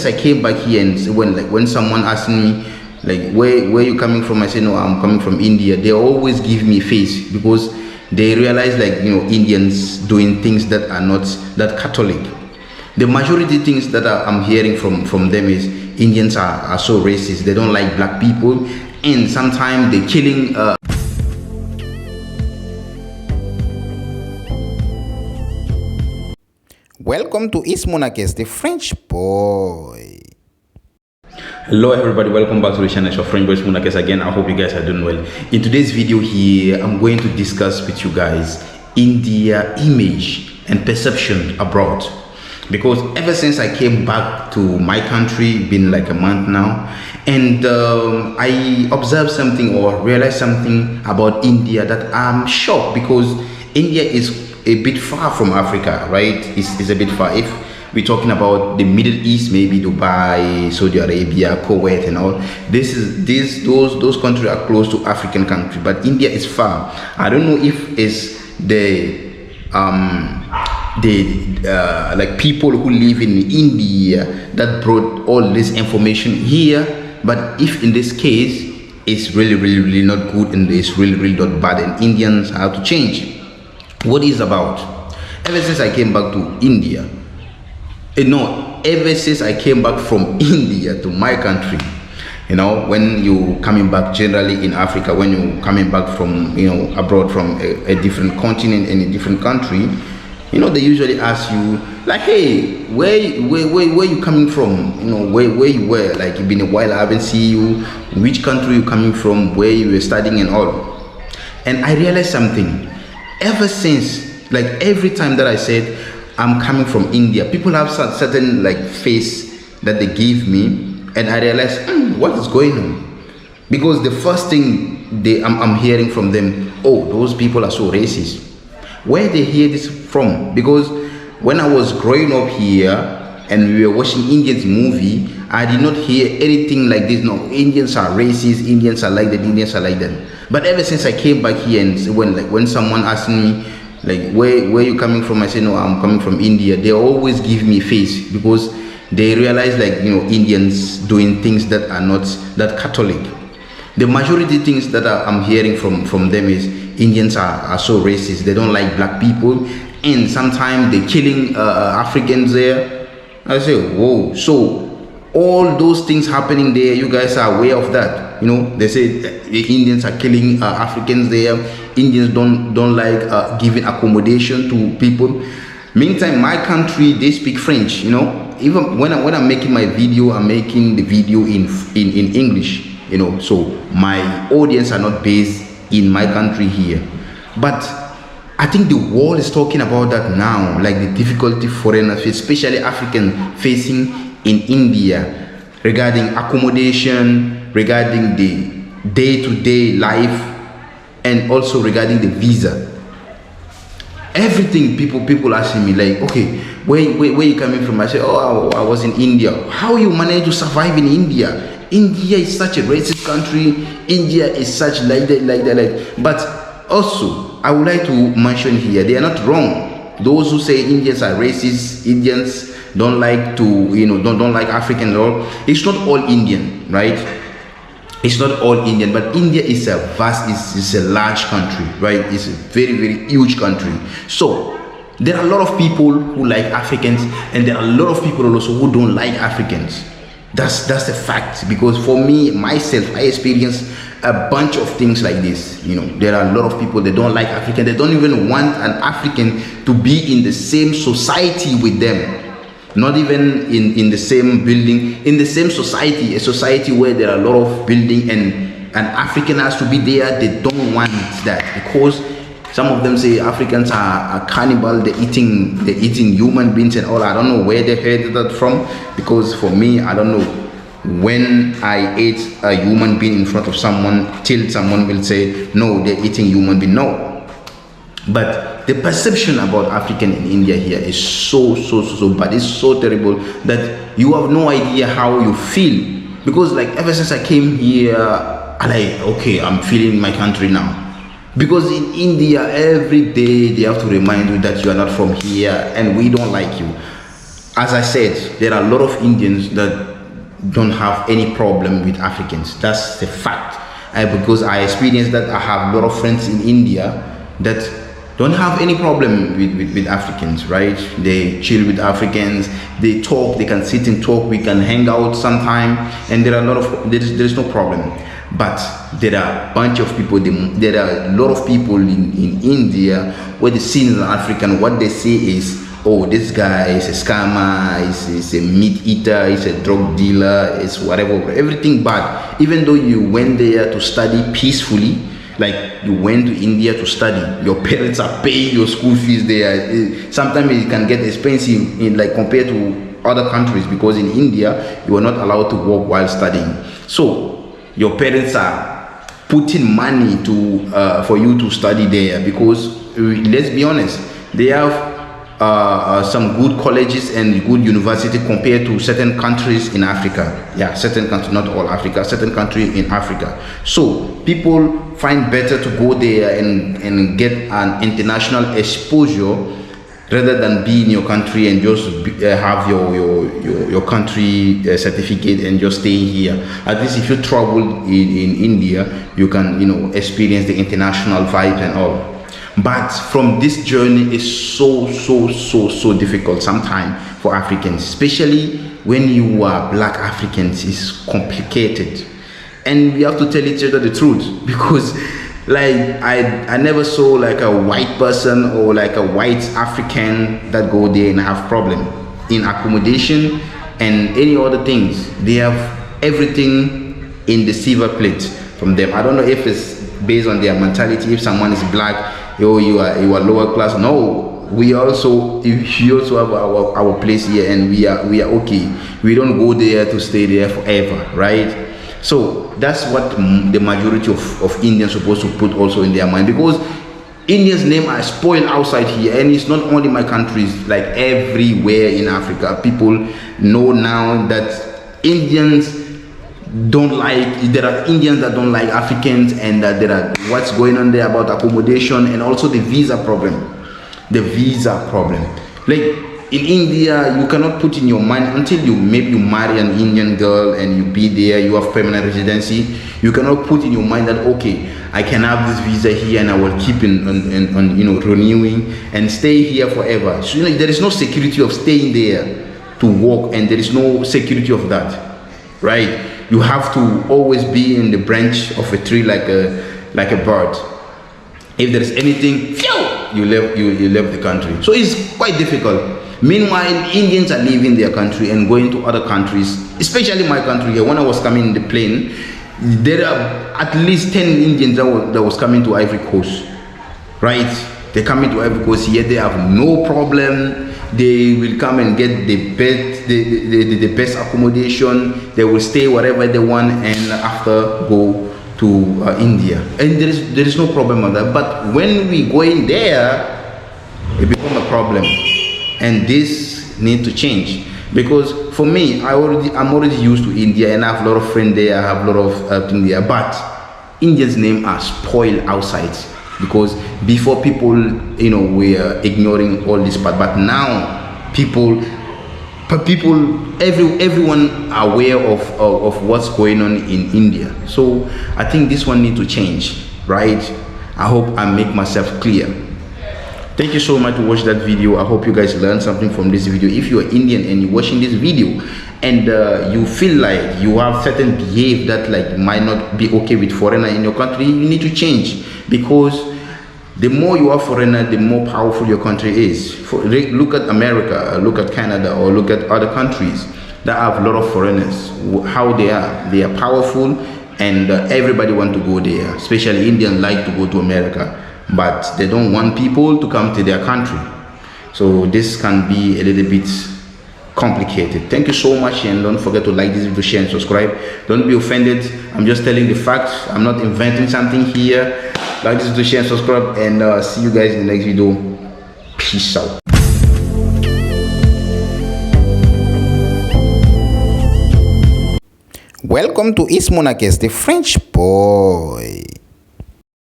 I came back here, and when someone asked me like where you coming from, I say no, I'm coming from India. They always give me face because they realize like Indians doing things that are not that Catholic. The majority things that I'm hearing from them is Indians are so racist. They don't like black people, and sometimes they're killing. Welcome to Ismonakes, the French boy. Hello everybody, welcome back to the channel. It's your friend boy Ismonakes again. I hope you guys are doing well. In today's video here, I'm going to discuss with you guys India image and perception abroad. Because ever since I came back to my country, been like a month now, and I observed something or realized something about India that I'm shocked, because India is a bit far from Africa, right? It's a bit far. If we're talking about the Middle East, maybe Dubai, Saudi Arabia, Kuwait and all, those countries are close to African countries, but India is far. I don't know if it's like people who live in India that brought all this information here, but if in this case it's really not good and it's really not bad, and Indians have to change. What is about? Ever since I came back to India, ever since I came back from India to my country, when you coming back generally in Africa, when you coming back from abroad from a different continent and a different country, they usually ask you like, hey, where you coming from? Where you were, like it's been a while, I haven't seen you. Which country you coming from? Where you were studying and all. And I realized something. Ever since, like every time that I said I'm coming from India, people have certain like face that they give me, and I realized what is going on, because the first thing I'm hearing from them, oh, those people are so racist. Where they hear this from? Because when I was growing up here and we were watching Indians movie, I did not hear anything like this. No, Indians are racist, Indians are like that, Indians are like that. But ever since I came back here, and when someone asked me like where you coming from, I say no, I'm coming from India. They always give me face because they realize like Indians doing things that are not that Catholic. The majority things that I'm hearing from them is Indians are so racist. They don't like black people, and sometimes they're killing Africans there. I say, whoa, so all those things happening there, you guys are aware of that? They say the Indians are killing Africans there. Indians don't like giving accommodation to people. Meantime, my country, they speak French. Even when I'm making my video, I'm making the video in English. So my audience are not based in my country here. But I think the world is talking about that now, like the difficulty foreigners, especially African, facing in India regarding accommodation, regarding the day-to-day life, and also regarding the visa. Everything people asking me like, okay, where you coming from? I say, oh, I was in India. How you manage to survive in India? India is such a racist country. India is such like that. But also, I would like to mention here, they are not wrong. Those who say Indians are racist, Indians don't like to, don't like Africans at all. It's not all Indian, right? It's not all Indian, but India is a vast, it's a large country, right? It's a very huge country. So there are a lot of people who like Africans, and there are a lot of people also who don't like Africans. That's the fact, because for me, myself, I experienced a bunch of things like this. There are a lot of people that don't like African. They don't even want an African to be in the same society with them. Not even in the same building, in the same society, a society where there are a lot of building and an African has to be there. They don't want that, because some of them say Africans are cannibal, they're eating human beings and all. I don't know where they heard that from, because for me, I don't know when I ate a human being in front of someone till someone will say, no, they're eating human being. No. But the perception about African in India here is so bad. It's so terrible that you have no idea how you feel. Because like ever since I came here, I'm like, okay, I'm feeling my country now. Because in India, every day they have to remind you that you are not from here and we don't like you. as I said, there are a lot of Indians that don't have any problem with Africans. That's the fact. Because I experienced that. I have a lot of friends in India that don't have any problem with Africans, right? They chill with Africans, they talk, they can sit and talk, we can hang out sometime, and there are a lot of, there's no problem. But there are a bunch of people, there are a lot of people in India where they see an African, what they say is, oh, this guy is a scammer, is a meat eater, is a drug dealer, is whatever, everything bad. Even though you went there to study peacefully, like you went to India to study, your parents are paying your school fees there. Sometimes it can get expensive like compared to other countries, because in India you are not allowed to work while studying. So your parents are putting money to for you to study there, because let's be honest, they have some good colleges and good university compared to certain countries in Africa. Yeah, certain countries, not all Africa, certain countries in Africa. So people find better to go there and get an international exposure rather than be in your country and just have your country certificate and just stay here. At least if you travel in India, you can experience the international vibe and all. But from this journey is so difficult sometimes for Africans, especially when you are black Africans. It's complicated, and we have to tell each other the truth, because like I never saw like a white person or like a white African that go there and have problem in accommodation and any other things. They have everything in the silver plate from them. I don't know if it's based on their mentality. If someone is black, you are lower class. No, we also have our place here, and we are okay. We don't go there to stay there forever, right? So that's what the majority of Indians supposed to put also in their mind, because Indians' name are spoiled outside here, and it's not only my countries, like everywhere in Africa. People know now that Indians there are Indians that don't like Africans, and that there are what's going on there about accommodation, and also the visa problem. Like in India, you cannot put in your mind, until you marry an Indian girl and you be there, you have permanent residency, you cannot put in your mind that, okay, I can have this visa here and I will keep on renewing and stay here forever. So there is no security of staying there to work, and there is no security of that, right? You have to always be in the branch of a tree like a bird. If there is anything, you left the country. So it's quite difficult. Meanwhile, Indians are leaving their country and going to other countries, especially my country here. When I was coming in the plane, there are at least 10 Indians that was coming to Ivory Coast, right? They coming to Ivory Coast here, they have no problem. They will come and get the best accommodation. They will stay wherever they want, and after go to India, and there is no problem on that. But when we go in there, it becomes a problem, and this need to change. Because for me, I'm already used to India, and I have a lot of friends there. I have a lot of things there, but Indians' name are spoiled outside. Because before people, were ignoring all this part, but now everyone are aware of what's going on in India. So I think this one needs to change, right? I hope I make myself clear. Thank you so much to watch that video. I hope you guys learned something from this video. If you are Indian and you're watching this video, and you feel like you have certain behavior that like might not be okay with foreigner in your country, you need to change, because the more you are foreigner, the more powerful your country is. Look at America, look at Canada, or look at other countries that have a lot of foreigners. How they are powerful, and everybody want to go there. Especially Indians like to go to America, but they don't want people to come to their country. So this can be a little bit complicated. Thank you so much, and don't forget to like this video, share and subscribe. Don't be offended, I'm just telling the facts. I'm not inventing something here. Like this video, share and subscribe, and see you guys in the next video. Peace out. Welcome to Ismonakes, the French boy.